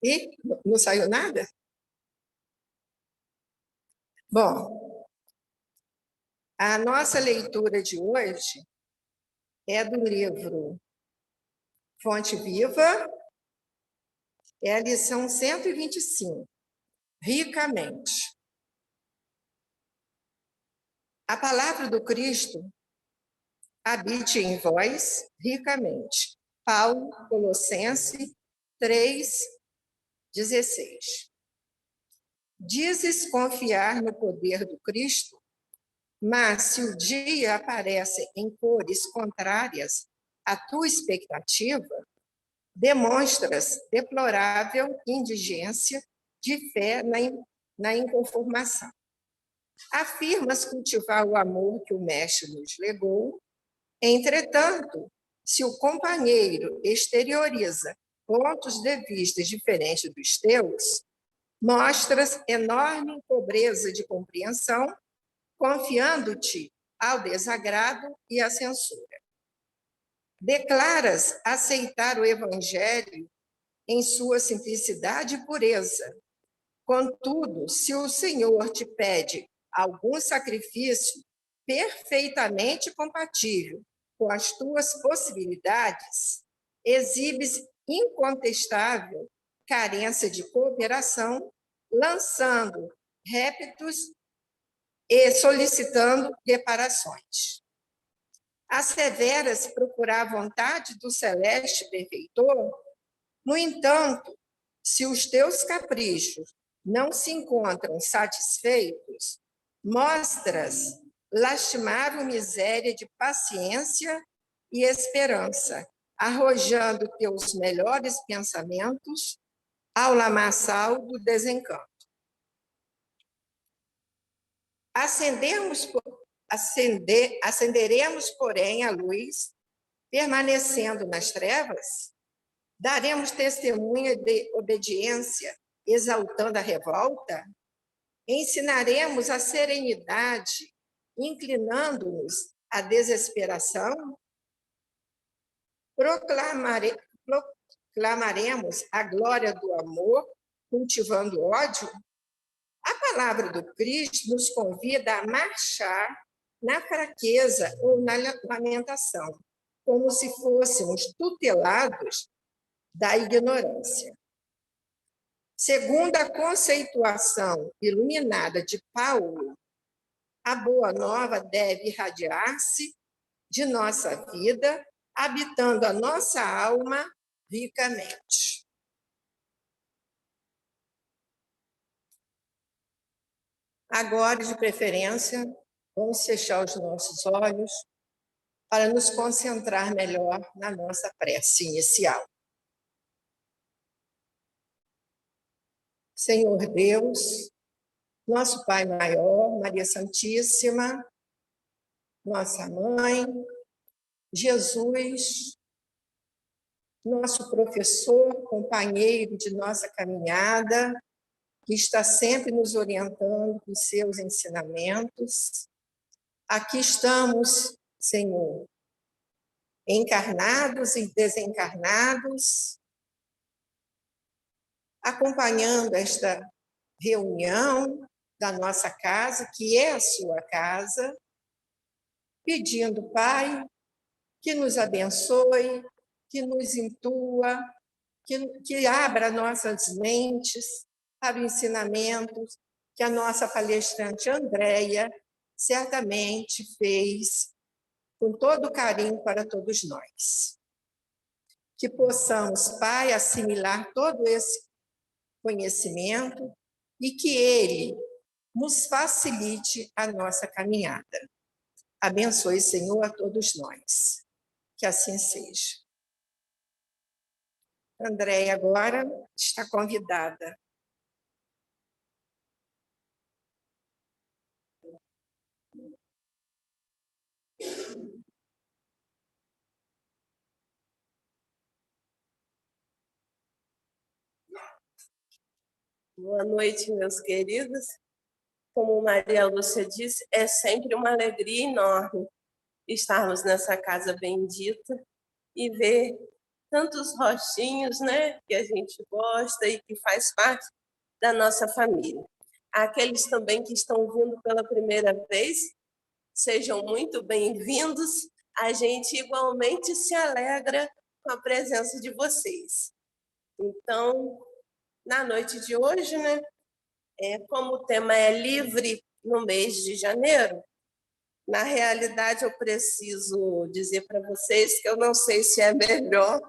E não saiu nada? Bom, a nossa leitura de hoje é do livro Fonte Viva, é a lição 125, Ricamente. A palavra do Cristo habite em vós ricamente. Paulo, Colossenses 3:16. Dizes confiar no poder do Cristo, mas se o dia aparece em cores contrárias à tua expectativa, demonstras deplorável indigência de fé na inconformação. Afirmas cultivar o amor que o Mestre nos legou, entretanto, se o companheiro exterioriza pontos de vista diferentes dos teus, mostras enorme pobreza de compreensão, confiando-te ao desagrado e à censura. Declaras aceitar o Evangelho em sua simplicidade e pureza. Contudo, se o Senhor te pede algum sacrifício perfeitamente compatível com as tuas possibilidades, exibes incontestável carência de cooperação, lançando répitos e solicitando reparações. Asseveras procurar a vontade do celeste perfeitor, no entanto, se os teus caprichos não se encontram satisfeitos, mostras lastimável miséria de paciência e esperança, arrojando teus melhores pensamentos ao lamaçal do desencanto. Acenderemos, porém, a luz, permanecendo nas trevas? Daremos testemunha de obediência, exaltando a revolta? Ensinaremos a serenidade, inclinando-nos à desesperação? Proclamaremos a glória do amor, cultivando ódio? A palavra do Cristo nos convida a marchar na fraqueza ou na lamentação, como se fôssemos tutelados da ignorância. Segundo a conceituação iluminada de Paulo, a boa nova deve irradiar-se de nossa vida, habitando a nossa alma ricamente. Agora, de preferência, vamos fechar os nossos olhos para nos concentrar melhor na nossa prece inicial. Senhor Deus, nosso Pai maior, Maria Santíssima, nossa Mãe, Jesus, nosso professor, companheiro de nossa caminhada, que está sempre nos orientando com seus ensinamentos. Aqui estamos, Senhor, encarnados e desencarnados, acompanhando esta reunião da nossa casa, que é a sua casa, pedindo, Pai, que nos abençoe, que nos intua, que abra nossas mentes para o ensinamento que a nossa palestrante Andréia certamente fez com todo carinho para todos nós. Que possamos, Pai, assimilar todo esse conhecimento e que ele nos facilite a nossa caminhada. Abençoe, Senhor, a todos nós. Que assim seja. Andréia agora está convidada. Boa noite, meus queridos. Como Maria Lúcia disse, é sempre uma alegria enorme estarmos nessa casa bendita e ver tantos rostinhos, né, que a gente gosta e que faz parte da nossa família. Aqueles também que estão vindo pela primeira vez, sejam muito bem-vindos. A gente igualmente se alegra com a presença de vocês. Então, na noite de hoje, né, como o tema é livre no mês de janeiro, na realidade eu preciso dizer para vocês que eu não sei se é melhor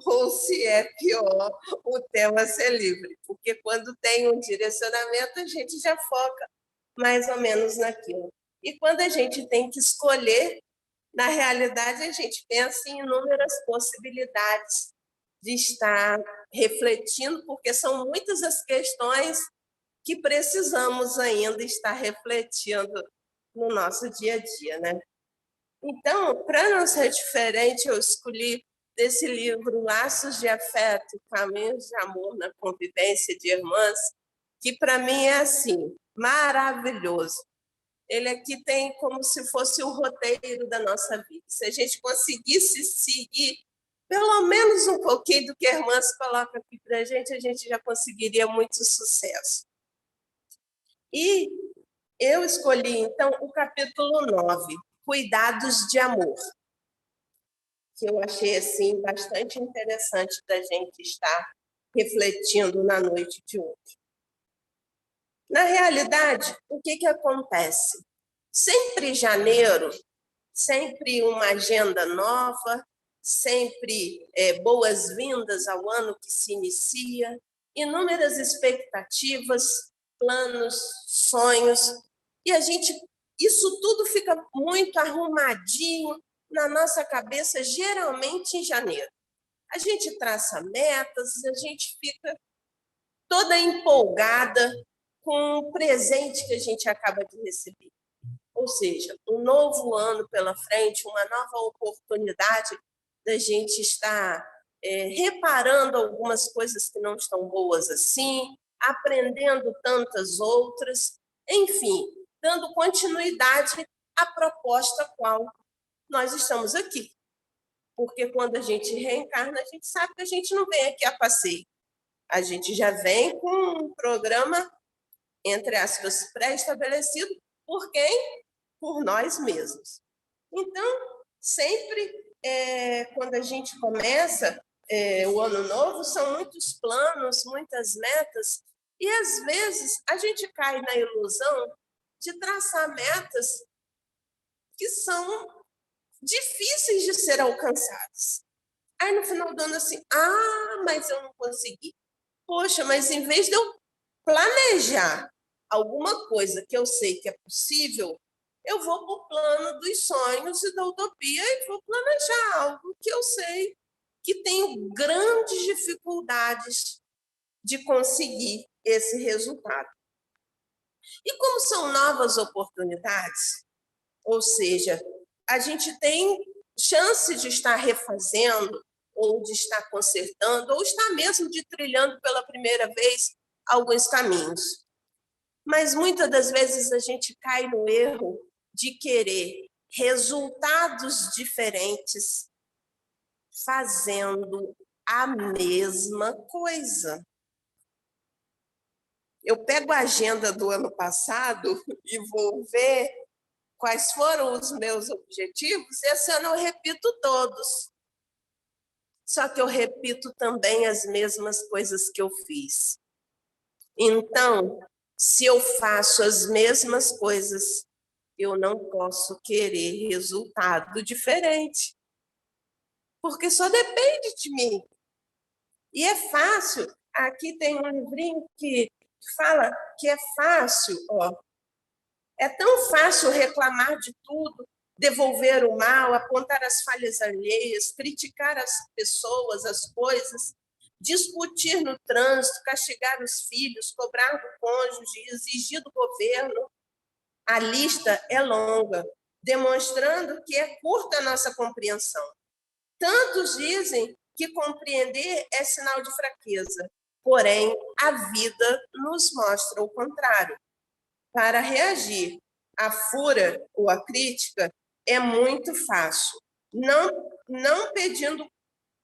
ou se é pior o tema ser livre, porque quando tem um direcionamento a gente já foca mais ou menos naquilo. E quando a gente tem que escolher, na realidade a gente pensa em inúmeras possibilidades de estar refletindo, porque são muitas as questões que precisamos ainda estar refletindo no nosso dia a dia, né? Então, para não ser diferente, eu escolhi desse livro Laços de Afeto, Caminhos de Amor na Convivência de Irmãs, que para mim é assim, maravilhoso. Ele aqui tem como se fosse o roteiro da nossa vida. Se a gente conseguisse seguir pelo menos um pouquinho do que a Irmãs coloca aqui para a gente já conseguiria muito sucesso. E eu escolhi, então, o capítulo 9, Cuidados de Amor, que eu achei assim bastante interessante da gente estar refletindo na noite de hoje. Na realidade, o que acontece? Sempre janeiro, sempre uma agenda nova, sempre boas-vindas ao ano que se inicia, inúmeras expectativas, planos, sonhos, e isso tudo fica muito arrumadinho na nossa cabeça, geralmente em janeiro. A gente traça metas, a gente fica toda empolgada com o presente que a gente acaba de receber. Ou seja, um novo ano pela frente, uma nova oportunidade da gente estar reparando algumas coisas que não estão boas assim, aprendendo tantas outras, enfim, dando continuidade à proposta qual nós estamos aqui. Porque quando a gente reencarna, a gente sabe que a gente não vem aqui a passeio. A gente já vem com um programa, entre aspas, pré-estabelecido. Por quem? Por nós mesmos. Então, sempre quando a gente começa o ano novo, são muitos planos, muitas metas, e às vezes a gente cai na ilusão de traçar metas que são difíceis de ser alcançadas. Aí no final do ano assim, mas eu não consegui. Poxa, mas em vez de eu planejar alguma coisa que eu sei que é possível, eu vou para o plano dos sonhos e da utopia e vou planejar algo que eu sei que tenho grandes dificuldades de conseguir esse resultado. E como são novas oportunidades, ou seja, a gente tem chance de estar refazendo, ou de estar consertando, ou estar mesmo de trilhando pela primeira vez alguns caminhos. Mas muitas das vezes a gente cai no erro de querer resultados diferentes fazendo a mesma coisa. Eu pego a agenda do ano passado e vou ver quais foram os meus objetivos, e esse ano eu repito todos. Só que eu repito também as mesmas coisas que eu fiz. Então, se eu faço as mesmas coisas, eu não posso querer resultado diferente, porque só depende de mim. E é fácil. Aqui tem um livrinho que fala que é fácil, é tão fácil reclamar de tudo, devolver o mal, apontar as falhas alheias, criticar as pessoas, as coisas, discutir no trânsito, castigar os filhos, cobrar do cônjuge, exigir do governo. A lista é longa, demonstrando que é curta a nossa compreensão. Tantos dizem que compreender é sinal de fraqueza, porém, a vida nos mostra o contrário. Para reagir à fúria ou à crítica é muito fácil, não pedindo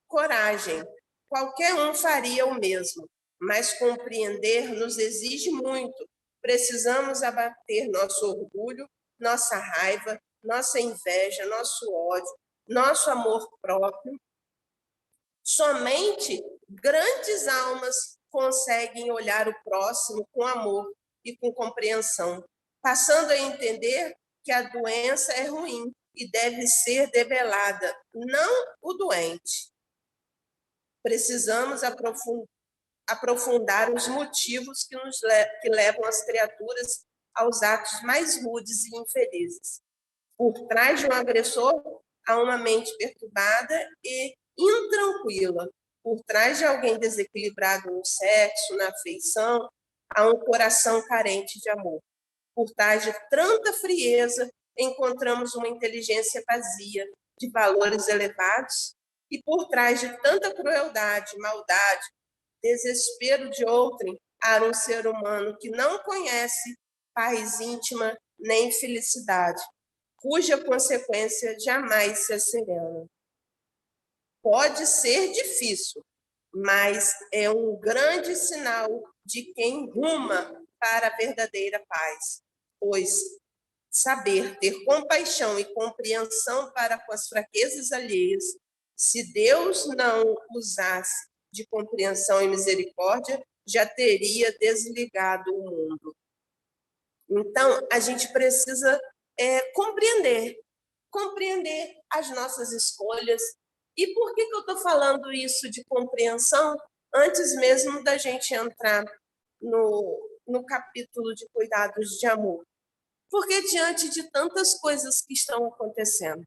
coragem. Qualquer um faria o mesmo, mas compreender nos exige muito. Precisamos abater nosso orgulho, nossa raiva, nossa inveja, nosso ódio, nosso amor próprio. Somente grandes almas conseguem olhar o próximo com amor e com compreensão, passando a entender que a doença é ruim e deve ser debelada, não o doente. Precisamos aprofundar os motivos que levam as criaturas aos atos mais rudes e infelizes. Por trás de um agressor, há uma mente perturbada e intranquila. Por trás de alguém desequilibrado no sexo, na afeição, há um coração carente de amor. Por trás de tanta frieza, encontramos uma inteligência vazia, de valores elevados, e por trás de tanta crueldade, maldade, desespero de outrem, há um ser humano que não conhece paz íntima nem felicidade, cuja consequência jamais se acerena. Pode ser difícil, mas é um grande sinal de quem ruma para a verdadeira paz, pois saber ter compaixão e compreensão para com as fraquezas alheias, se Deus não usasse de compreensão e misericórdia, já teria desligado o mundo. Então, a gente precisa compreender as nossas escolhas. E por que eu estou falando isso de compreensão antes mesmo da gente entrar no capítulo de cuidados de amor? Porque diante de tantas coisas que estão acontecendo,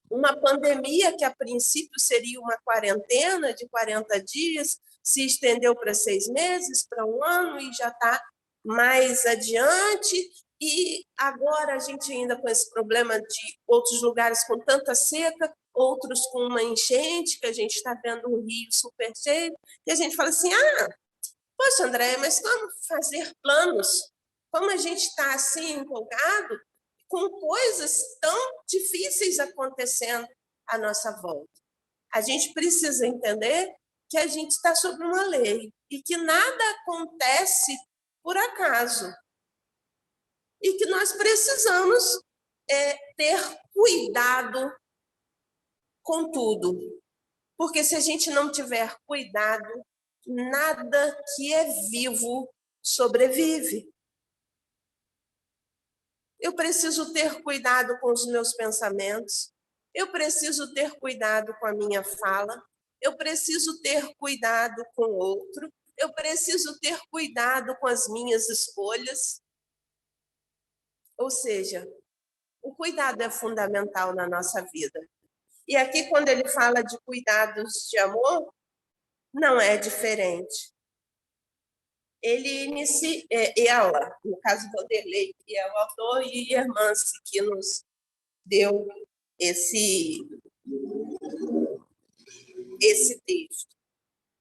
uma pandemia que a princípio seria uma quarentena de 40 dias, se estendeu para 6 meses, para 1 ano e já está mais adiante. E agora a gente ainda com esse problema de outros lugares com tanta seca, outros com uma enchente, que a gente está vendo um rio super cheio, e a gente fala assim, poxa, Andréia, mas como fazer planos? Como a gente está assim empolgado com coisas tão difíceis acontecendo à nossa volta. A gente precisa entender que a gente está sob uma lei e que nada acontece por acaso. E que nós precisamos ter cuidado com tudo. Porque se a gente não tiver cuidado, nada que é vivo sobrevive. Eu preciso ter cuidado com os meus pensamentos, eu preciso ter cuidado com a minha fala, eu preciso ter cuidado com o outro, eu preciso ter cuidado com as minhas escolhas. Ou seja, o cuidado é fundamental na nossa vida. E aqui, quando ele fala de cuidados de amor, não é diferente. Ele inicia, ela, no caso Vanderlei, que é o autor, e Hermance, que nos deu esse texto.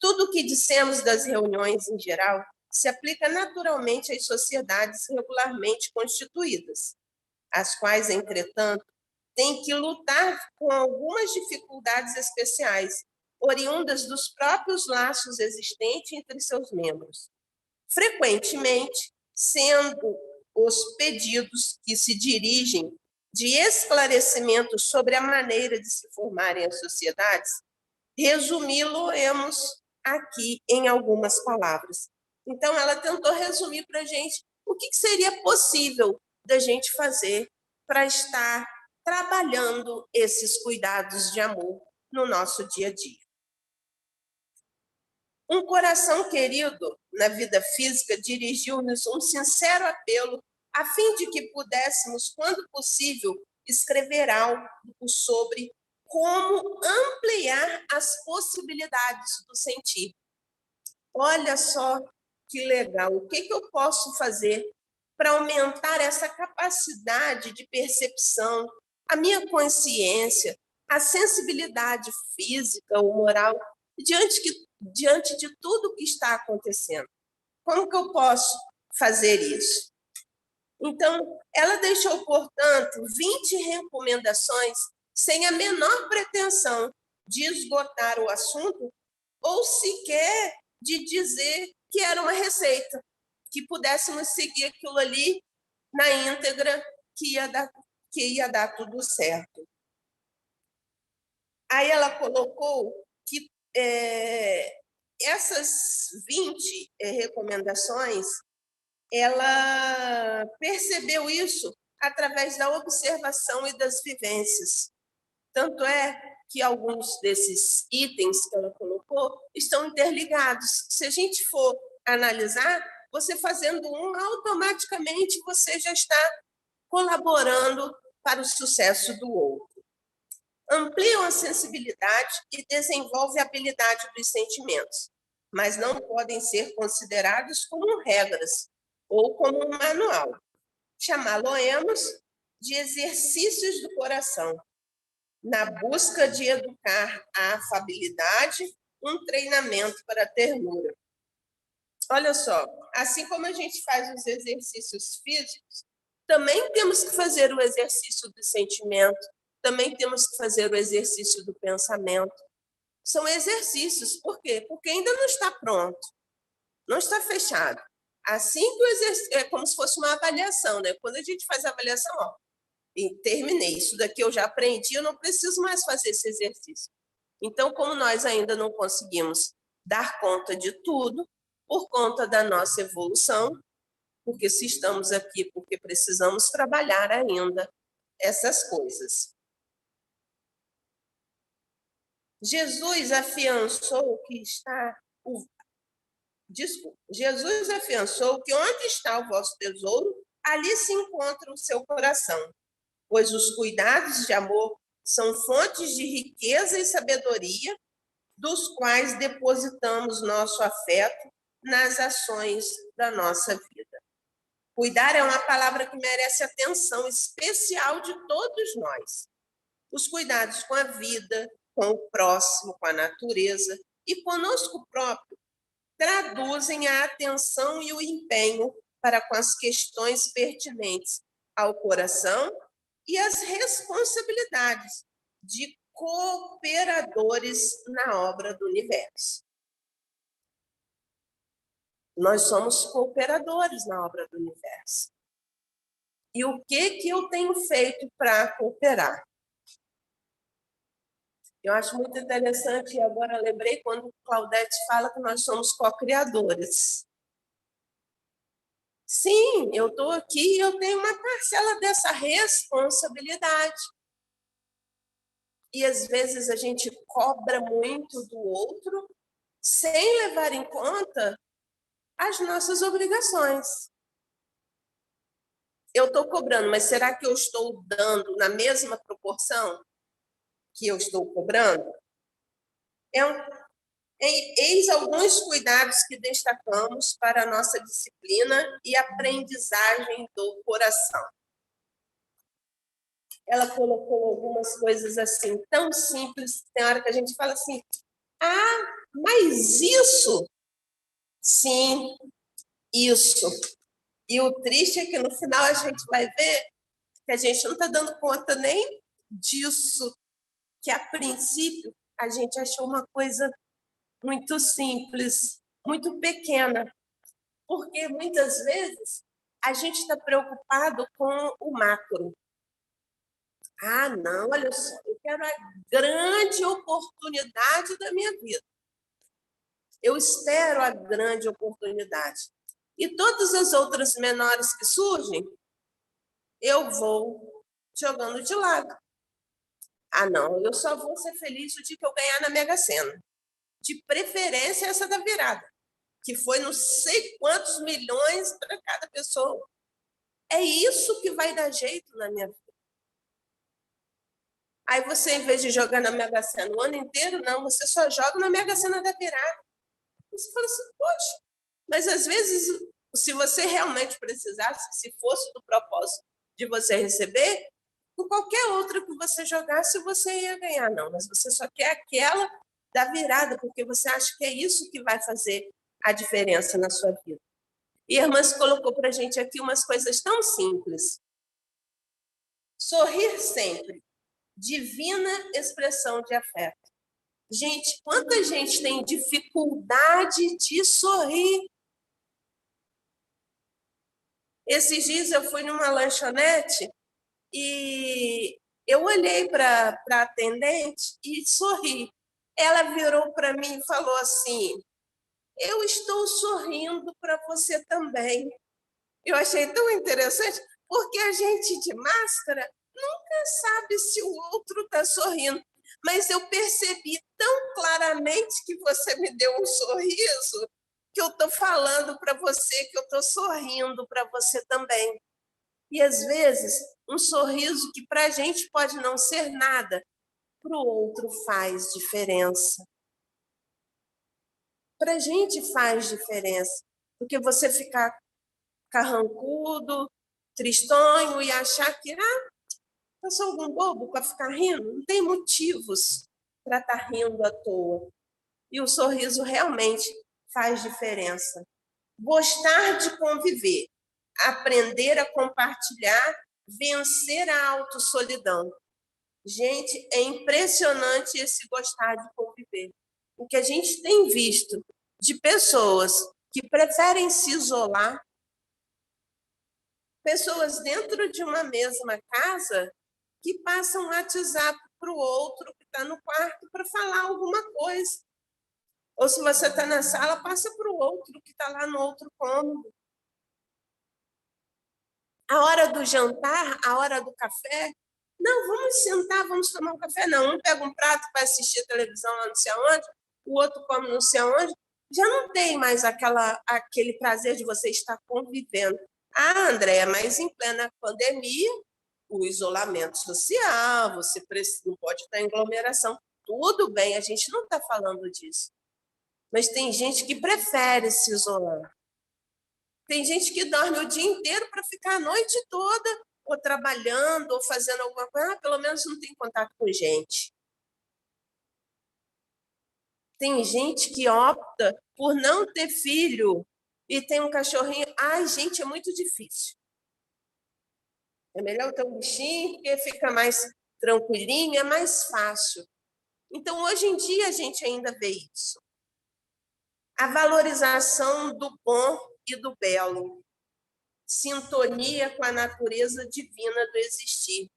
Tudo o que dissemos das reuniões em geral se aplica naturalmente às sociedades regularmente constituídas, as quais, entretanto, têm que lutar com algumas dificuldades especiais, oriundas dos próprios laços existentes entre seus membros. Frequentemente, sendo os pedidos que se dirigem de esclarecimento sobre a maneira de se formarem as sociedades, resumi-lo-emos aqui em algumas palavras. Então, ela tentou resumir para a gente o que seria possível da gente fazer para estar trabalhando esses cuidados de amor no nosso dia a dia. Um coração querido na vida física dirigiu-nos um sincero apelo a fim de que pudéssemos, quando possível, escrever algo sobre como ampliar as possibilidades do sentir. Olha só que legal, o que eu posso fazer para aumentar essa capacidade de percepção, a minha consciência, a sensibilidade física ou moral diante de tudo que está acontecendo. Como que eu posso fazer isso? Então, ela deixou, portanto, 20 recomendações sem a menor pretensão de esgotar o assunto ou sequer de dizer que era uma receita, que pudéssemos seguir aquilo ali na íntegra, que ia dar tudo certo. Aí ela colocou que essas 20 recomendações, ela percebeu isso através da observação e das vivências. Tanto é que alguns desses itens que ela colocou estão interligados. Se a gente for analisar, você fazendo um, automaticamente você já está colaborando para o sucesso do outro. Ampliam a sensibilidade e desenvolvem a habilidade dos sentimentos, mas não podem ser considerados como regras ou como um manual. Chamá-lo-emos de exercícios do coração, na busca de educar a afabilidade, um treinamento para a ternura. Olha só, assim como a gente faz os exercícios físicos, também temos que fazer o exercício do sentimento, também temos que fazer o exercício do pensamento. São exercícios, por quê? Porque ainda não está pronto, não está fechado. Assim que o exercício, é como se fosse uma avaliação, né? Quando a gente faz a avaliação, ó, e terminei, isso daqui eu já aprendi, eu não preciso mais fazer esse exercício. Então, como nós ainda não conseguimos dar conta de tudo, por conta da nossa evolução, porque se estamos aqui, porque precisamos trabalhar ainda essas coisas. Jesus afiançou que Jesus afiançou que onde está o vosso tesouro, ali se encontra o seu coração, pois os cuidados de amor são fontes de riqueza e sabedoria, dos quais depositamos nosso afeto nas ações da nossa vida. Cuidar é uma palavra que merece atenção especial de todos nós. Os cuidados com a vida, com o próximo, com a natureza e conosco próprio traduzem a atenção e o empenho para com as questões pertinentes ao coração e as responsabilidades de cooperadores na obra do universo. Nós somos cooperadores na obra do universo. E o que eu tenho feito para cooperar? Eu acho muito interessante, e agora lembrei quando Claudete fala que nós somos co-criadores. Sim, eu estou aqui e eu tenho uma parcela dessa responsabilidade. E às vezes a gente cobra muito do outro sem levar em conta as nossas obrigações. Eu estou cobrando, mas será que eu estou dando na mesma proporção que eu estou cobrando? Eis alguns cuidados que destacamos para a nossa disciplina e aprendizagem do coração. Ela colocou algumas coisas assim, tão simples, tem hora que a gente fala assim, mas isso? Sim, isso. E o triste é que no final a gente vai ver que a gente não está dando conta nem disso, que a princípio a gente achou uma coisa muito simples, muito pequena, porque muitas vezes a gente está preocupado com o macro. Não, olha só, eu quero a grande oportunidade da minha vida. Eu espero a grande oportunidade. E todas as outras menores que surgem, eu vou jogando de lado. Não, eu só vou ser feliz o dia que eu ganhar na Mega Sena. De preferência essa da virada, que foi não sei quantos milhões para cada pessoa. É isso que vai dar jeito na minha vida. Aí você, em vez de jogar na Mega Sena o ano inteiro, não, você só joga na Mega Sena da virada. Você fala assim, poxa, mas às vezes, se você realmente precisasse, se fosse do propósito de você receber, por qualquer outra que você jogasse, você ia ganhar. Não, mas você só quer aquela da virada, porque você acha que é isso que vai fazer a diferença na sua vida. E a irmã colocou para a gente aqui umas coisas tão simples. Sorrir sempre, divina expressão de afeto. Gente, quanta gente tem dificuldade de sorrir. Esses dias eu fui numa lanchonete e eu olhei para a atendente e sorri. Ela virou para mim e falou assim: eu estou sorrindo para você também. Eu achei tão interessante, porque a gente de máscara nunca sabe se o outro está sorrindo. Mas eu percebi tão claramente que você me deu um sorriso, que eu estou falando para você que eu estou sorrindo para você também. E às vezes, um sorriso que para a gente pode não ser nada, para o outro faz diferença. Para a gente faz diferença, porque você ficar carrancudo, tristonho e achar que eu sou algum bobo para ficar rindo. Não tem motivos para estar rindo à toa. E o sorriso realmente faz diferença. Gostar de conviver, aprender a compartilhar, vencer a autossolidão. Gente, é impressionante esse gostar de conviver. O que a gente tem visto de pessoas que preferem se isolar, pessoas dentro de uma mesma casa que passam WhatsApp para o outro que está no quarto para falar alguma coisa. Ou se você está na sala, passa para o outro que está lá no outro cômodo. A hora do jantar, a hora do café, não, vamos sentar, vamos tomar um café. Não, um pega um prato para assistir a televisão lá não sei aonde, o outro come não sei aonde. Já não tem mais aquele prazer de você estar convivendo. Ah, Andréia, mas em plena pandemia, o isolamento social, você não pode estar em aglomeração. Tudo bem, a gente não está falando disso. Mas tem gente que prefere se isolar. Tem gente que dorme o dia inteiro para ficar a noite toda, ou trabalhando, ou fazendo alguma coisa. Pelo menos não tem contato com gente. Tem gente que opta por não ter filho e tem um cachorrinho. Ai, gente, é muito difícil. É melhor ter um bichinho, porque fica mais tranquilinho, é mais fácil. Então, hoje em dia, a gente ainda vê isso. A valorização do bom e do belo. Sintonia com a natureza divina do existir.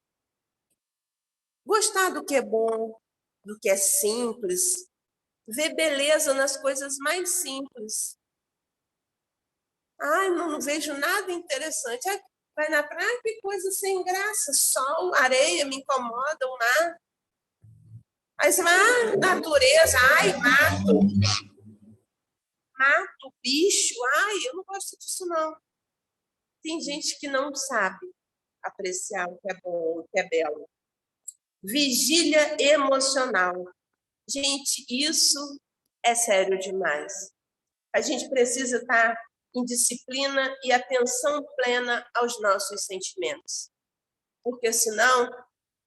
Gostar do que é bom, do que é simples. Ver beleza nas coisas mais simples. Ai, não vejo nada interessante. Ai, vai na praia, que coisa sem graça. Sol, areia, me incomoda, o mar. Aí você vai, natureza, ai, mato. Mato, bicho, ai, eu não gosto disso, não. Tem gente que não sabe apreciar o que é bom, o que é belo. Vigília emocional. Gente, isso é sério demais. A gente precisa estar em disciplina e atenção plena aos nossos sentimentos. Porque senão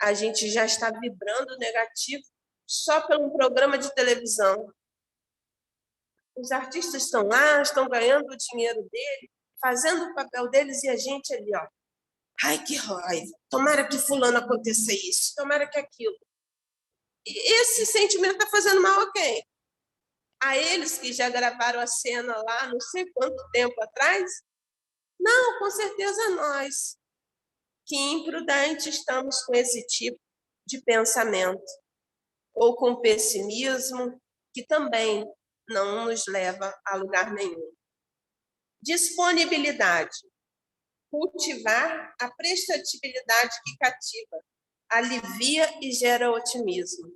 a gente já está vibrando negativo só pelo programa de televisão. Os artistas estão lá, estão ganhando o dinheiro dele, fazendo o papel deles e a gente ali, ó. Ai, que raiva. Tomara que fulano aconteça isso, tomara que aquilo. E esse sentimento está fazendo mal a quem? A eles que já gravaram a cena lá, não sei quanto tempo atrás? Não, com certeza nós, que imprudentes estamos com esse tipo de pensamento, ou com pessimismo, que também não nos leva a lugar nenhum. Disponibilidade. Cultivar a prestatividade que cativa, alivia e gera otimismo.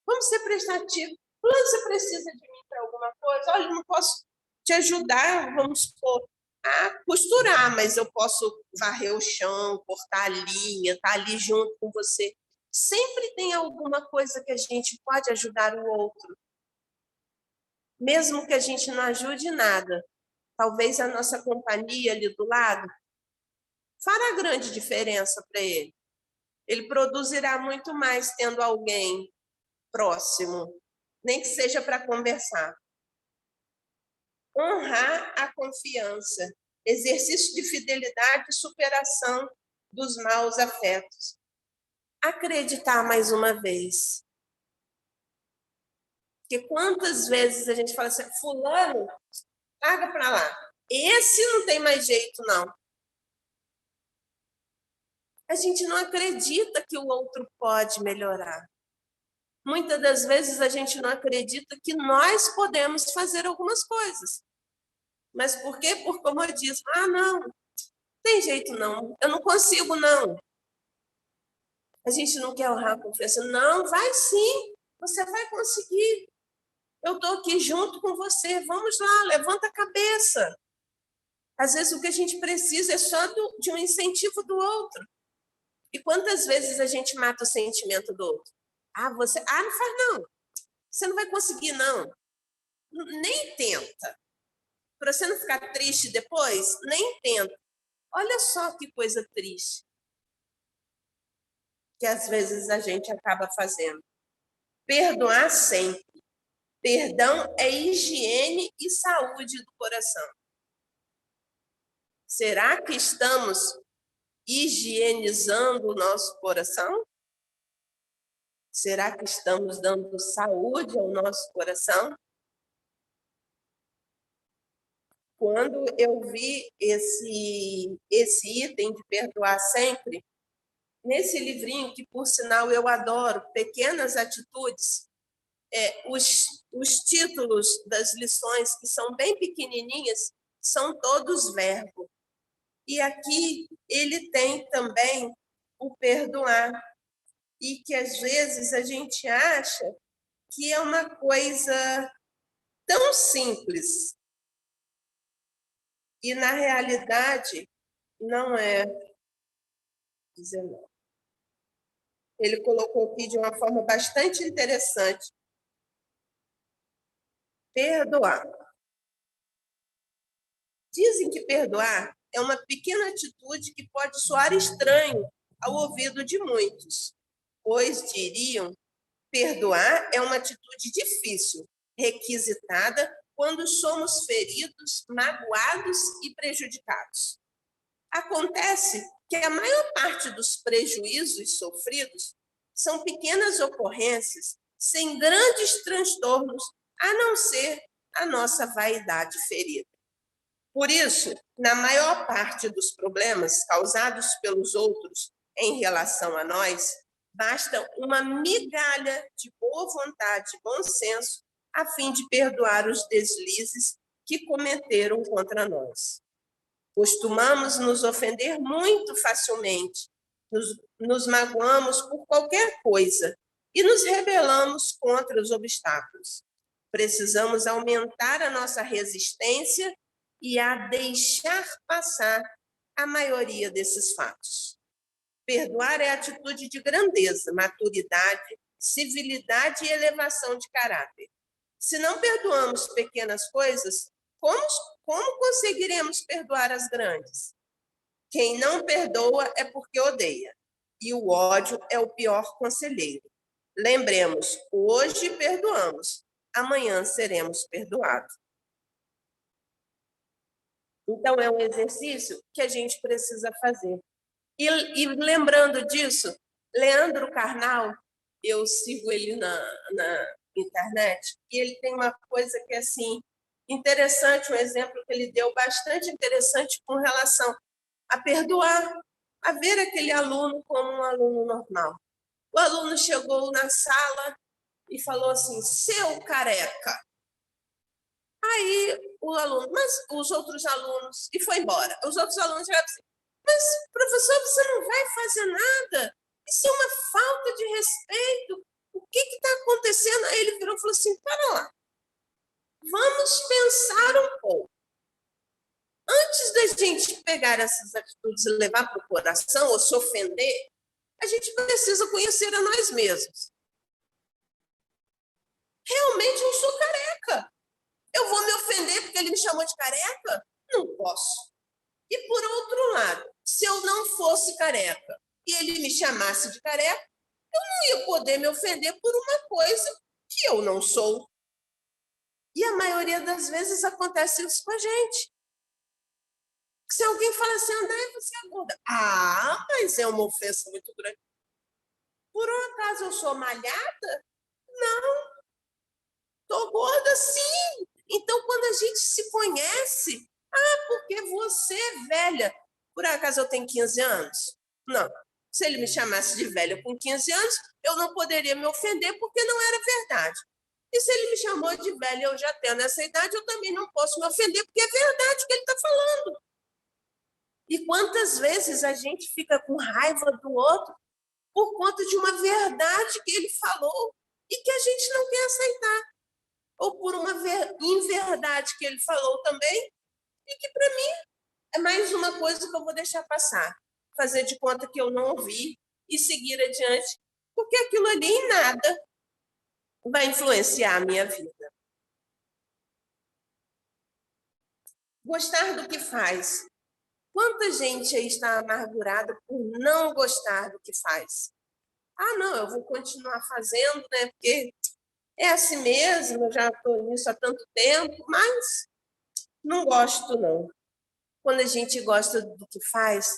Vamos ser prestativos. Você precisa de mim para alguma coisa? Olha, eu não posso te ajudar, vamos supor, a costurar, mas eu posso varrer o chão, cortar a linha, estar ali junto com você. Sempre tem alguma coisa que a gente pode ajudar o outro. Mesmo que a gente não ajude nada, talvez a nossa companhia ali do lado fará grande diferença para ele. Ele produzirá muito mais tendo alguém próximo, nem que seja para conversar. Honrar a confiança, exercício de fidelidade e superação dos maus afetos. Acreditar mais uma vez. Porque quantas vezes a gente fala assim, fulano, larga para lá. Esse não tem mais jeito, não. A gente não acredita que o outro pode melhorar. Muitas das vezes a gente não acredita que nós podemos fazer algumas coisas. Mas por quê? Por como eu disse, não tem jeito não, eu não consigo não. A gente não quer honrar a confiança. Não, vai sim, você vai conseguir. Eu estou aqui junto com você, vamos lá, levanta a cabeça. Às vezes o que a gente precisa é só de um incentivo do outro. E quantas vezes a gente mata o sentimento do outro? Você, não faz não, você não vai conseguir não. Nem tenta. Para você não ficar triste depois, nem tenta. Olha só que coisa triste que às vezes a gente acaba fazendo. Perdoar sempre. Perdão é higiene e saúde do coração. Será que estamos higienizando o nosso coração? Será que estamos dando saúde ao nosso coração? Quando eu vi esse item de perdoar sempre, nesse livrinho, que por sinal eu adoro, Pequenas Atitudes, os títulos das lições, que são bem pequenininhas, são todos verbo. E aqui ele tem também o perdoar, e que às vezes a gente acha que é uma coisa tão simples, e na realidade não é. Ele colocou aqui de uma forma bastante interessante. Perdoar. Dizem que perdoar é uma pequena atitude que pode soar estranho ao ouvido de muitos, pois diriam: perdoar é uma atitude difícil, requisitada quando somos feridos, magoados e prejudicados. Acontece que a maior parte dos prejuízos sofridos são pequenas ocorrências sem grandes transtornos, a não ser a nossa vaidade ferida. Por isso, na maior parte dos problemas causados pelos outros em relação a nós, basta uma migalha de boa vontade e bom senso a fim de perdoar os deslizes que cometeram contra nós. Costumamos nos ofender muito facilmente, nos magoamos por qualquer coisa e nos rebelamos contra os obstáculos. Precisamos aumentar a nossa resistência e a deixar passar a maioria desses fatos. Perdoar é atitude de grandeza, maturidade, civilidade e elevação de caráter. Se não perdoamos pequenas coisas, como conseguiremos perdoar as grandes? Quem não perdoa é porque odeia, e o ódio é o pior conselheiro. Lembremos, hoje perdoamos, amanhã seremos perdoados. Então, é um exercício que a gente precisa fazer. E lembrando disso, Leandro Carnal, eu sigo ele na internet, e ele tem uma coisa que é assim, interessante, um exemplo que ele deu bastante interessante com relação a perdoar, a ver aquele aluno como um aluno normal. O aluno chegou na sala e falou assim: seu careca. Aí o aluno, mas os outros alunos, e foi embora. Os outros alunos chegaram assim: mas, professor, você não vai fazer nada? Isso é uma falta de respeito. O que está acontecendo? Aí ele virou e falou assim: para lá, vamos pensar um pouco. Antes da gente pegar essas atitudes e levar para o coração ou se ofender, a gente precisa conhecer a nós mesmos. Realmente eu sou careca. Eu vou me ofender porque ele me chamou de careca? Não posso. E por outro lado, se eu não fosse careca e ele me chamasse de careca, eu não ia poder me ofender por uma coisa que eu não sou. E a maioria das vezes acontece isso com a gente. Se alguém fala assim: André, você é gorda. Mas é uma ofensa muito grande. Por um acaso eu sou malhada? Não. a gente se conhece, porque você é velha. Por acaso eu tenho 15 anos? Não. Se ele me chamasse de velha com 15 anos, eu não poderia me ofender porque não era verdade. E se ele me chamou de velha, eu já tendo essa idade, eu também não posso me ofender porque é verdade o que ele está falando. E quantas vezes a gente fica com raiva do outro por conta de uma verdade que ele falou e que a gente não quer aceitar. Ou por uma inverdade que ele falou também e que, para mim, é mais uma coisa que eu vou deixar passar. Fazer de conta que eu não ouvi e seguir adiante, porque aquilo ali em nada vai influenciar a minha vida. Gostar do que faz. Quanta gente aí está amargurada por não gostar do que faz? Não, eu vou continuar fazendo, né? Porque é assim mesmo, eu já estou nisso há tanto tempo, mas não gosto, não. Quando a gente gosta do que faz,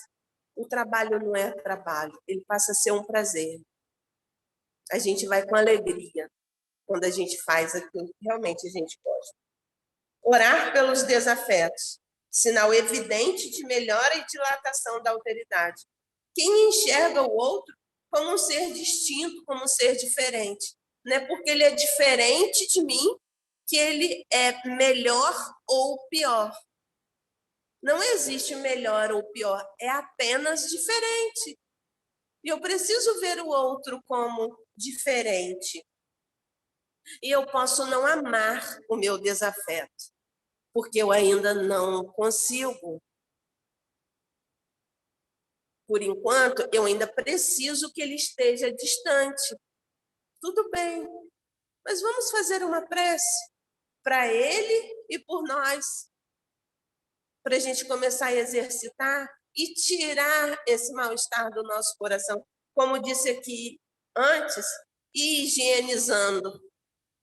o trabalho não é trabalho, ele passa a ser um prazer. A gente vai com alegria quando a gente faz aquilo que realmente a gente gosta. Orar pelos desafetos, sinal evidente de melhora e dilatação da alteridade. Quem enxerga o outro como um ser distinto, como um ser diferente. Não é porque ele é diferente de mim que ele é melhor ou pior. Não existe melhor ou pior, é apenas diferente. E eu preciso ver o outro como diferente. E eu posso não amar o meu desafeto, porque eu ainda não consigo. Por enquanto, eu ainda preciso que ele esteja distante. Tudo bem, mas vamos fazer uma prece para ele e por nós, para a gente começar a exercitar e tirar esse mal-estar do nosso coração. Como disse aqui antes, e higienizando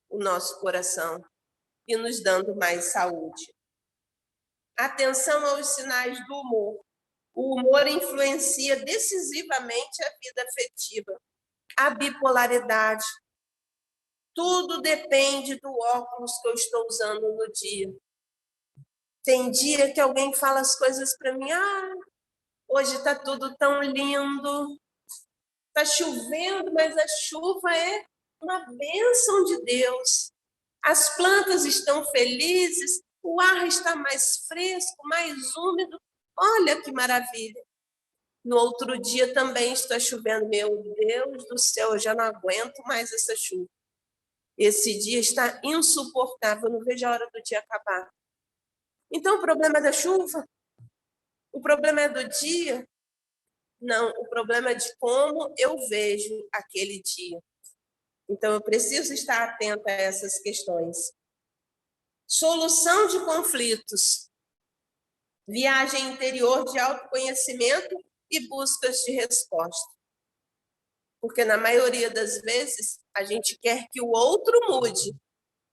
o nosso coração e nos dando mais saúde. Atenção aos sinais do humor. O humor influencia decisivamente a vida afetiva. A bipolaridade. Tudo depende do óculos que eu estou usando no dia. Tem dia que alguém fala as coisas para mim, hoje está tudo tão lindo, está chovendo, mas a chuva é uma bênção de Deus. As plantas estão felizes, o ar está mais fresco, mais úmido. Olha que maravilha. No outro dia também está chovendo. Meu Deus do céu, eu já não aguento mais essa chuva. Esse dia está insuportável, eu não vejo a hora do dia acabar. Então, o problema é da chuva? O problema é do dia? Não, o problema é de como eu vejo aquele dia. Então, eu preciso estar atenta a essas questões. Solução de conflitos. Viagem interior de autoconhecimento e buscas de resposta. Porque, na maioria das vezes, a gente quer que o outro mude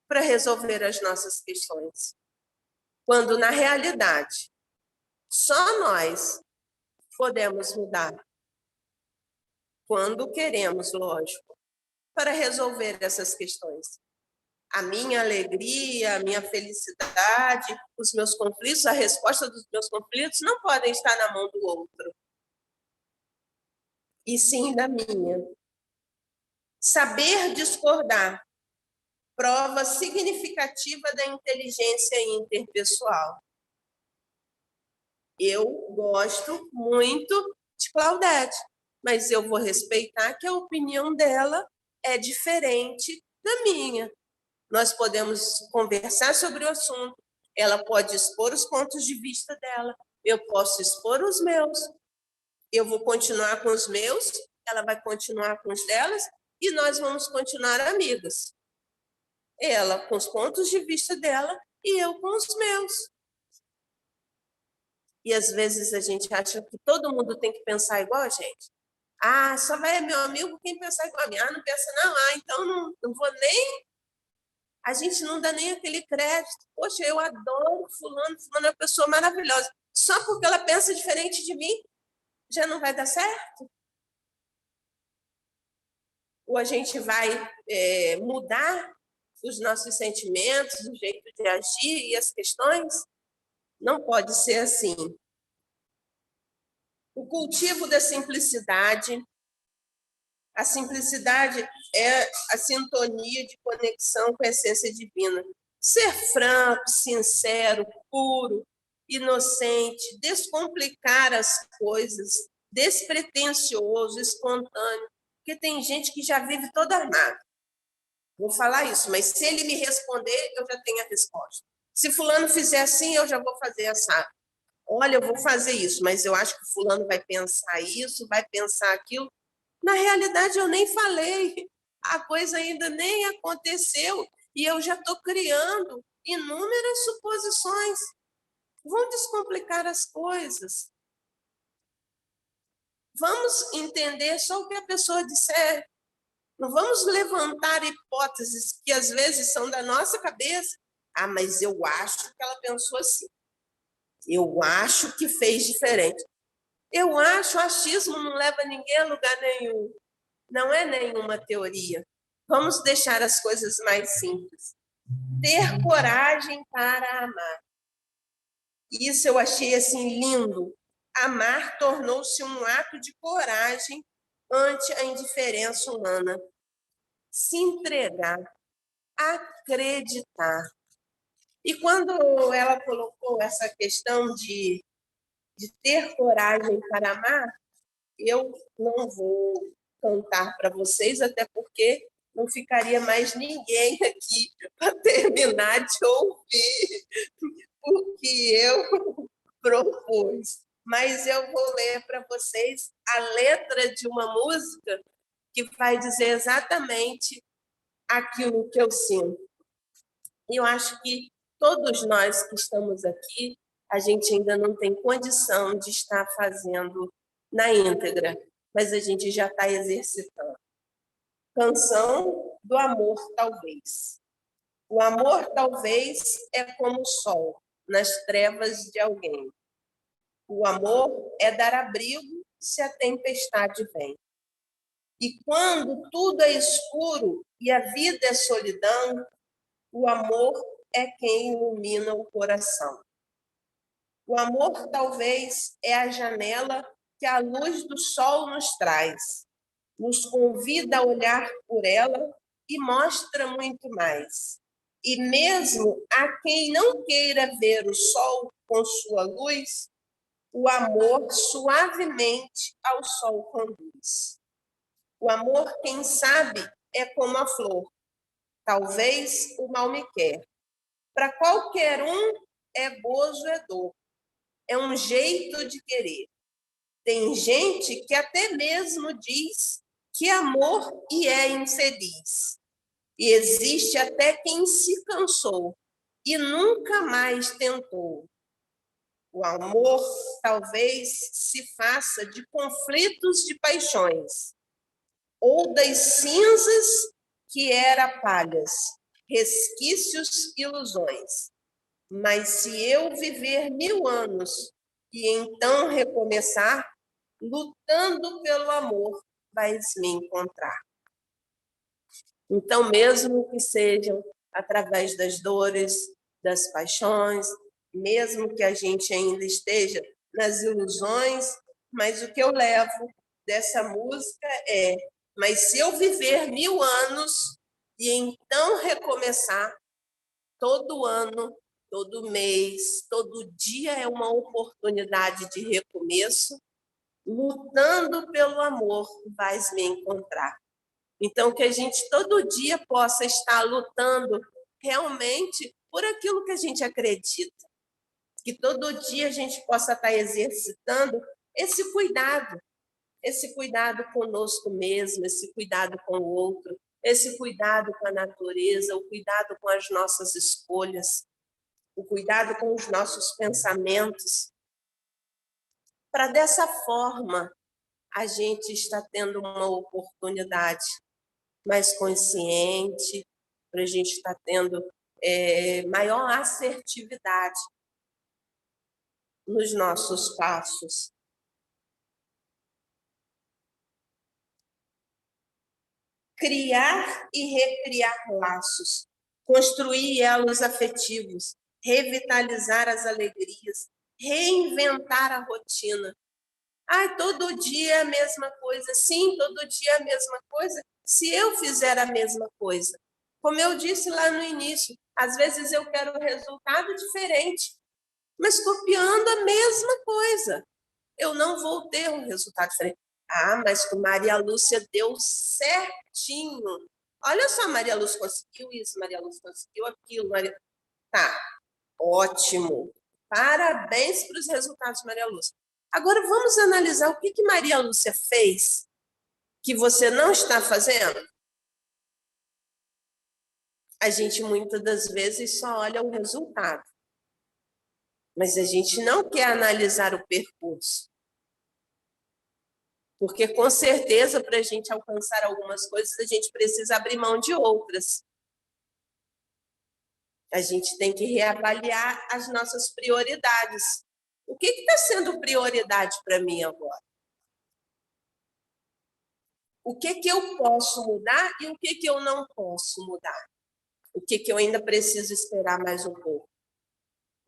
para resolver as nossas questões. Quando, na realidade, só nós podemos mudar. Quando queremos, lógico, para resolver essas questões. A minha alegria, a minha felicidade, os meus conflitos, a resposta dos meus conflitos não podem estar na mão do outro, e sim da minha. Saber discordar, prova significativa da inteligência interpessoal. Eu gosto muito de Claudete, mas eu vou respeitar que a opinião dela é diferente da minha. Nós podemos conversar sobre o assunto, ela pode expor os pontos de vista dela, eu posso expor os meus, eu vou continuar com os meus, ela vai continuar com os delas, e nós vamos continuar amigas. Ela com os pontos de vista dela e eu com os meus. E às vezes a gente acha que todo mundo tem que pensar igual a gente. Só vai meu amigo quem pensar igual a mim. Não pensa não. Então não vou nem... A gente não dá nem aquele crédito. Poxa, eu adoro fulano é uma pessoa maravilhosa. Só porque ela pensa diferente de mim, já não vai dar certo? Ou a gente vai mudar os nossos sentimentos, o jeito de agir e as questões? Não pode ser assim. O cultivo da simplicidade. A simplicidade é a sintonia de conexão com a essência divina. Ser franco, sincero, puro, inocente, descomplicar as coisas, despretensioso, espontâneo, porque tem gente que já vive todo armado. Vou falar isso, mas se ele me responder, eu já tenho a resposta. Se fulano fizer assim, eu já vou fazer essa. Olha, eu vou fazer isso, mas eu acho que fulano vai pensar isso, vai pensar aquilo. Na realidade, eu nem falei, a coisa ainda nem aconteceu e eu já estou criando inúmeras suposições. Vamos descomplicar as coisas. Vamos entender só o que a pessoa disser. Não vamos levantar hipóteses que às vezes são da nossa cabeça. Ah, mas eu acho que ela pensou assim. Eu acho que fez diferente. Eu acho, o achismo não leva ninguém a lugar nenhum. Não é nenhuma teoria. Vamos deixar as coisas mais simples. Ter coragem para amar. Isso eu achei assim lindo. Amar tornou-se um ato de coragem ante a indiferença humana. Se entregar, acreditar. E quando ela colocou essa questão de ter coragem para amar, eu não vou cantar para vocês, até porque não ficaria mais ninguém aqui para terminar de ouvir o que eu propus. Mas eu vou ler para vocês a letra de uma música que vai dizer exatamente aquilo que eu sinto. E eu acho que todos nós que estamos aqui, a gente ainda não tem condição de estar fazendo na íntegra, mas a gente já está exercitando. Canção do amor, talvez. O amor, talvez, é como o sol nas trevas de alguém. O amor é dar abrigo se a tempestade vem. E quando tudo é escuro e a vida é solidão, o amor é quem ilumina o coração. O amor, talvez, é a janela que a luz do sol nos traz, nos convida a olhar por ela e mostra muito mais. E mesmo a quem não queira ver o sol com sua luz, o amor suavemente ao sol conduz. O amor, quem sabe, é como a flor. Talvez o mal me quer. Para qualquer um, é gozo, é dor. É um jeito de querer. Tem gente que até mesmo diz que amor e é infeliz. E existe até quem se cansou e nunca mais tentou. O amor talvez se faça de conflitos de paixões, ou das cinzas que era palhas, resquícios, ilusões. Mas se eu viver 1000 anos e então recomeçar, lutando pelo amor, vais me encontrar. Então, mesmo que sejam através das dores, das paixões, mesmo que a gente ainda esteja nas ilusões, mas o que eu levo dessa música é: mas se eu viver 1000 anos e então recomeçar, todo ano, todo mês, todo dia é uma oportunidade de recomeço, lutando pelo amor, vais me encontrar. Então, que a gente todo dia possa estar lutando realmente por aquilo que a gente acredita. Que todo dia a gente possa estar exercitando esse cuidado conosco mesmo, esse cuidado com o outro, esse cuidado com a natureza, o cuidado com as nossas escolhas, o cuidado com os nossos pensamentos. Para dessa forma, a gente está tendo uma oportunidade mais consciente, para a gente estar tendo maior assertividade nos nossos passos. Criar e recriar laços. construir elos afetivos, revitalizar as alegrias, reinventar a rotina. Todo dia é a mesma coisa. Sim, todo dia é a mesma coisa. Se eu fizer a mesma coisa, como eu disse lá no início, às vezes eu quero um resultado diferente, mas copiando a mesma coisa, eu não vou ter um resultado diferente. Mas com Maria Lúcia deu certinho. Olha só, Maria Lúcia conseguiu isso, Maria Lúcia conseguiu aquilo. Tá, ótimo. Parabéns para os resultados de Maria Lúcia. Agora vamos analisar o que Maria Lúcia fez que você não está fazendo? A gente muitas das vezes só olha o resultado, mas a gente não quer analisar o percurso. Porque, com certeza, para a gente alcançar algumas coisas, a gente precisa abrir mão de outras. A gente tem que reavaliar as nossas prioridades. O que está sendo prioridade para mim agora? O que eu posso mudar e o que eu não posso mudar? O que eu ainda preciso esperar mais um pouco?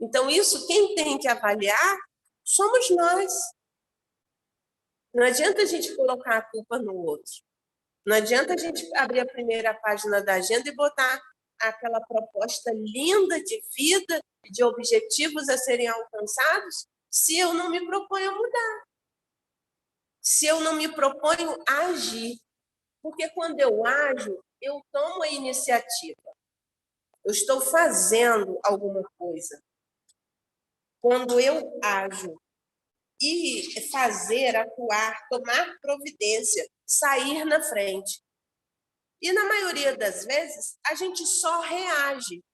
Então, isso quem tem que avaliar somos nós. Não adianta a gente colocar a culpa no outro. Não adianta a gente abrir a primeira página da agenda e botar aquela proposta linda de vida, de objetivos a serem alcançados, se eu não me proponho a mudar. Se eu não me proponho a agir. Porque quando eu ajo, eu tomo a iniciativa. Eu estou fazendo alguma coisa. Quando eu ajo, e fazer, atuar, tomar providência, sair na frente. E na maioria das vezes, a gente só reage.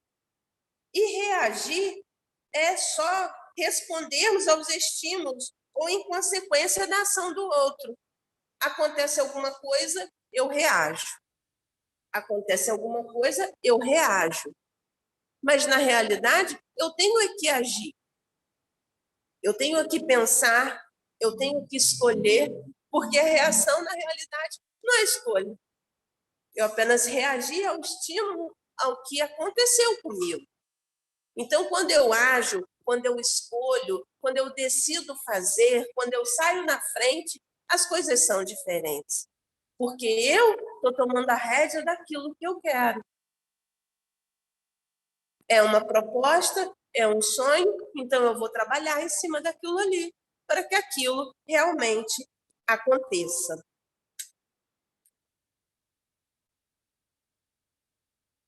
E reagir é só respondermos aos estímulos ou em consequência da ação do outro. Acontece alguma coisa, eu reajo. Acontece alguma coisa, eu reajo. Mas, na realidade, eu tenho que agir. Eu tenho que pensar, eu tenho que escolher, porque a reação, na realidade, não é escolha. Eu apenas reagi ao estímulo, ao que aconteceu comigo. Então, quando eu ajo, quando eu escolho, quando eu decido fazer, quando eu saio na frente, as coisas são diferentes. Porque eu estou tomando a rédea daquilo que eu quero. É uma proposta, é um sonho, então eu vou trabalhar em cima daquilo ali, para que aquilo realmente aconteça.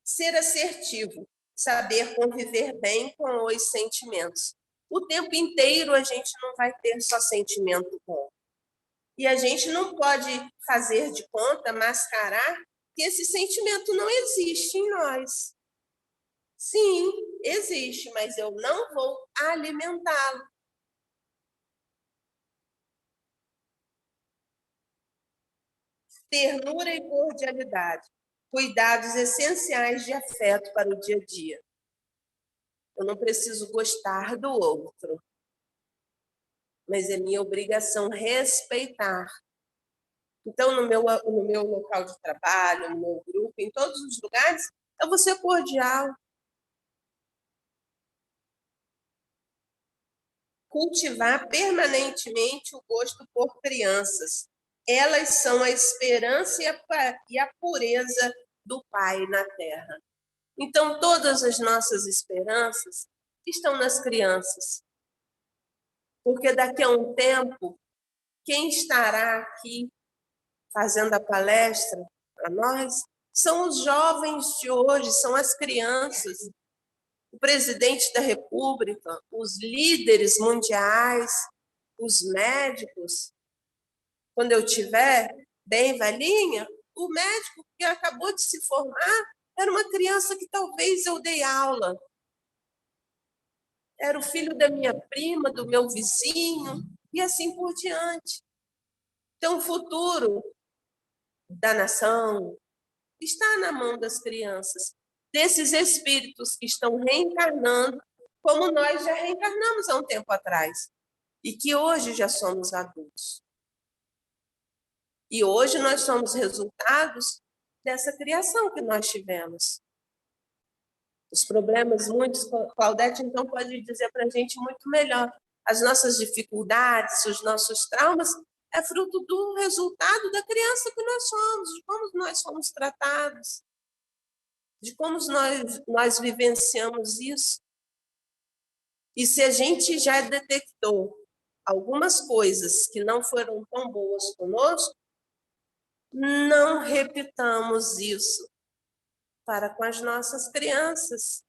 Ser assertivo, saber conviver bem com os sentimentos. O tempo inteiro a gente não vai ter só sentimento bom. E a gente não pode fazer de conta, mascarar, que esse sentimento não existe em nós. Sim, existe, mas eu não vou alimentá-lo. Ternura e cordialidade, cuidados essenciais de afeto para o dia a dia. Eu não preciso gostar do outro, mas é minha obrigação respeitar. Então, no meu local de trabalho, no meu grupo, em todos os lugares, eu vou ser cordial. Cultivar permanentemente o gosto por crianças. Elas são a esperança e a pureza do Pai na terra. Então, todas as nossas esperanças estão nas crianças. Porque daqui a um tempo, quem estará aqui fazendo a palestra para nós são os jovens de hoje, são as crianças. O presidente da República, os líderes mundiais, os médicos. Quando eu estiver bem velhinha, o médico que acabou de se formar era uma criança que talvez eu dei aula. Era o filho da minha prima, do meu vizinho, e assim por diante. Então, o futuro da nação está na mão das crianças, desses espíritos que estão reencarnando, como nós já reencarnamos há um tempo atrás, e que hoje já somos adultos. E hoje nós somos resultados dessa criação que nós tivemos. Os problemas, muitos, Claudete, então, pode dizer para a gente muito melhor. As nossas dificuldades, os nossos traumas, é fruto do resultado da criança que nós somos, de como nós fomos tratados, de como nós vivenciamos isso. E se a gente já detectou algumas coisas que não foram tão boas conosco, não repitamos isso para com as nossas crianças.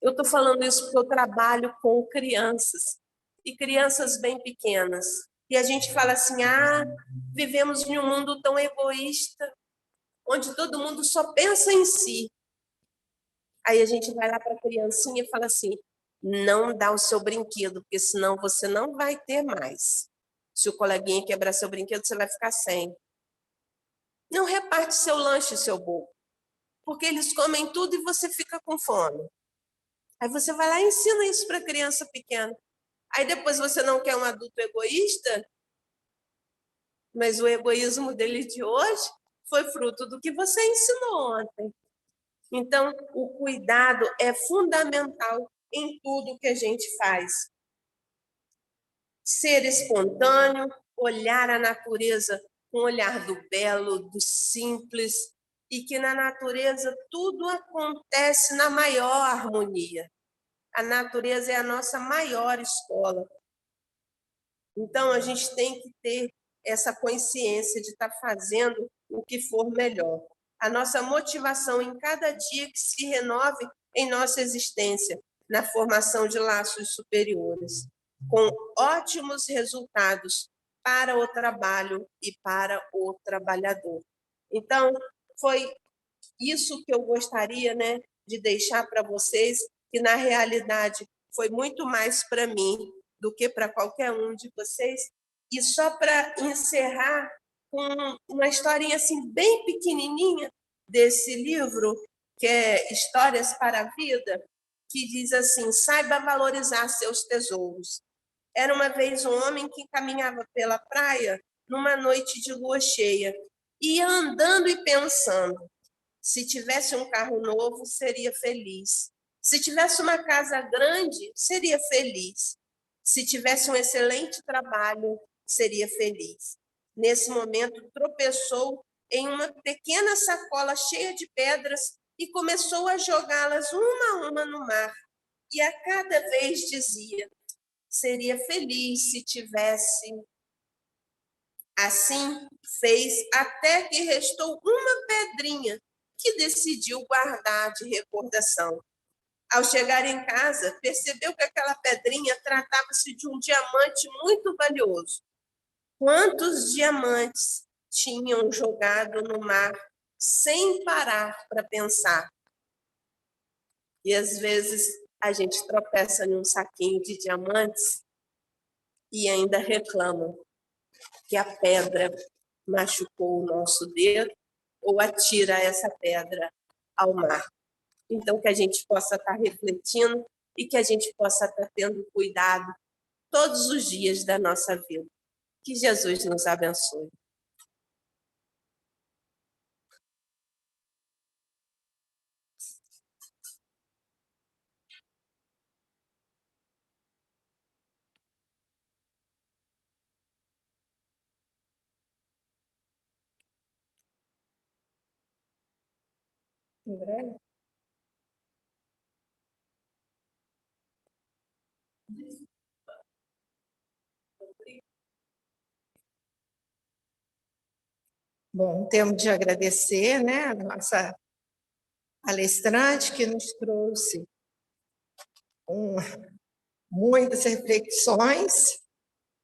Eu estou falando isso porque eu trabalho com crianças, e crianças bem pequenas. E a gente fala assim, vivemos em um mundo tão egoísta, onde todo mundo só pensa em si. Aí a gente vai lá para a criancinha e fala assim, não dá o seu brinquedo, porque senão você não vai ter mais. Se o coleguinha quebrar seu brinquedo, você vai ficar sem. Não reparte seu lanche, seu bolo, porque eles comem tudo e você fica com fome. Aí você vai lá e ensina isso para a criança pequena. Aí depois você não quer um adulto egoísta, mas o egoísmo dele de hoje foi fruto do que você ensinou ontem. Então, o cuidado é fundamental em tudo que a gente faz. Ser espontâneo, olhar a natureza com o olhar do belo, do simples, e que na natureza tudo acontece na maior harmonia. A natureza é a nossa maior escola. Então, a gente tem que ter essa consciência de estar fazendo o que for melhor. A nossa motivação em cada dia que se renove em nossa existência, na formação de laços superiores, com ótimos resultados para o trabalho e para o trabalhador. Então, foi isso que eu gostaria, né, de deixar para vocês, que na realidade foi muito mais para mim do que para qualquer um de vocês. E só para encerrar com uma historinha assim bem pequenininha desse livro, que é Histórias para a Vida, que diz assim, saiba valorizar seus tesouros. Era uma vez um homem que caminhava pela praia numa noite de lua cheia, ia andando e pensando, se tivesse um carro novo, seria feliz. Se tivesse uma casa grande, seria feliz. Se tivesse um excelente trabalho, seria feliz. Nesse momento, tropeçou em uma pequena sacola cheia de pedras e começou a jogá-las uma a uma no mar. E a cada vez dizia, seria feliz se tivesse. Assim fez até que restou uma pedrinha que decidiu guardar de recordação. Ao chegar em casa, percebeu que aquela pedrinha tratava-se de um diamante muito valioso. Quantos diamantes tinham jogado no mar sem parar para pensar? E às vezes a gente tropeça num saquinho de diamantes e ainda reclama que a pedra machucou o nosso dedo ou atira essa pedra ao mar. Então, que a gente possa estar refletindo e que a gente possa estar tendo cuidado todos os dias da nossa vida. Que Jesus nos abençoe. Bom, temos de agradecer, né, a nossa palestrante que nos trouxe muitas reflexões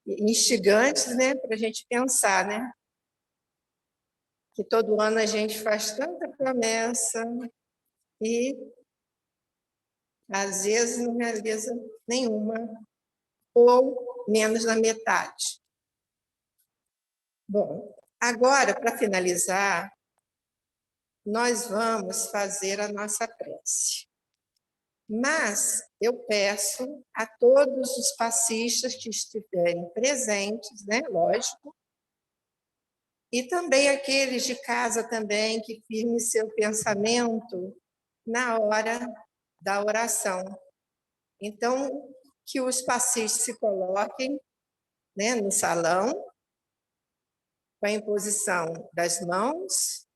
instigantes, né, para a gente pensar, né, que todo ano a gente faz tanta promessa e às vezes não realiza nenhuma ou menos da metade. Bom, agora, para finalizar, nós vamos fazer a nossa prece. Mas eu peço a todos os passistas que estiverem presentes, né, lógico, E também aqueles de casa também que firmem seu pensamento na hora da oração. Então, que os pacientes se coloquem, né, no salão, com a imposição das mãos,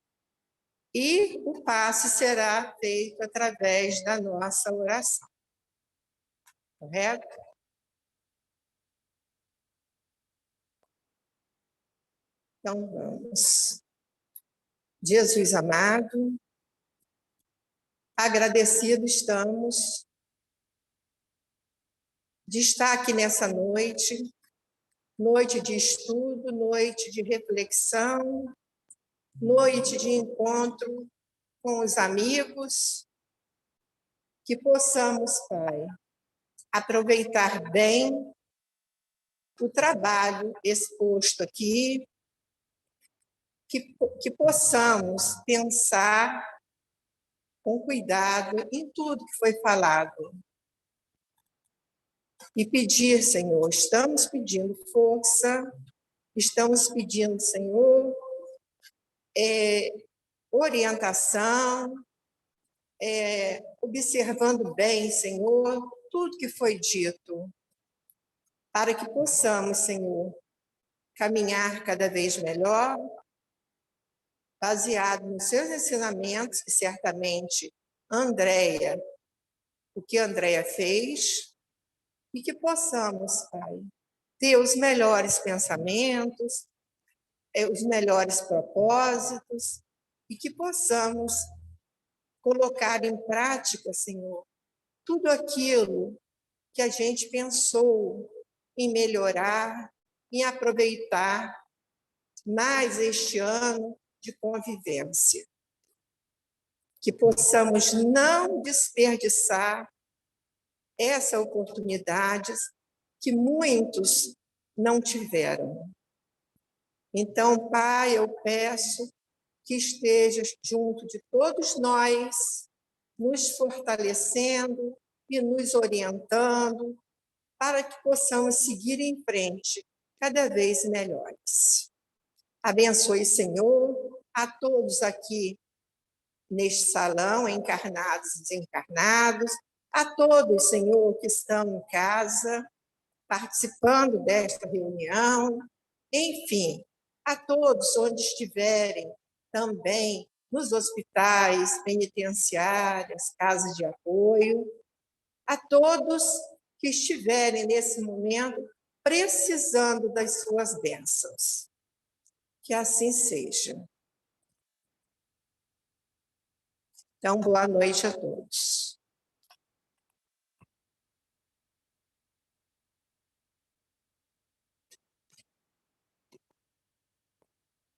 e o passe será feito através da nossa oração. Correto? Então, vamos. Jesus amado, agradecidos estamos de estar aqui nessa noite, noite de estudo, noite de reflexão, noite de encontro com os amigos, que possamos, Pai, aproveitar bem o trabalho exposto aqui, que possamos pensar com cuidado em tudo que foi falado. E pedir, Senhor, estamos pedindo força, estamos pedindo, Senhor, orientação, observando bem, Senhor, tudo que foi dito, para que possamos, Senhor, caminhar cada vez melhor, baseado nos seus ensinamentos, que certamente Andréia, o que Andréia fez, e que possamos, Pai, ter os melhores pensamentos, os melhores propósitos, e que possamos colocar em prática, Senhor, tudo aquilo que a gente pensou em melhorar, em aproveitar mais este ano de convivência. Que possamos não desperdiçar essa oportunidade que muitos não tiveram. Então, Pai, eu peço que estejas junto de todos nós, nos fortalecendo e nos orientando, para que possamos seguir em frente cada vez melhores. Abençoe, Senhor, a todos aqui neste salão, encarnados e desencarnados, a todos, Senhor, que estão em casa, participando desta reunião, enfim, a todos onde estiverem também nos hospitais, penitenciárias, casas de apoio, a todos que estiverem nesse momento precisando das suas bênçãos. Que assim seja. Então, boa noite a todos.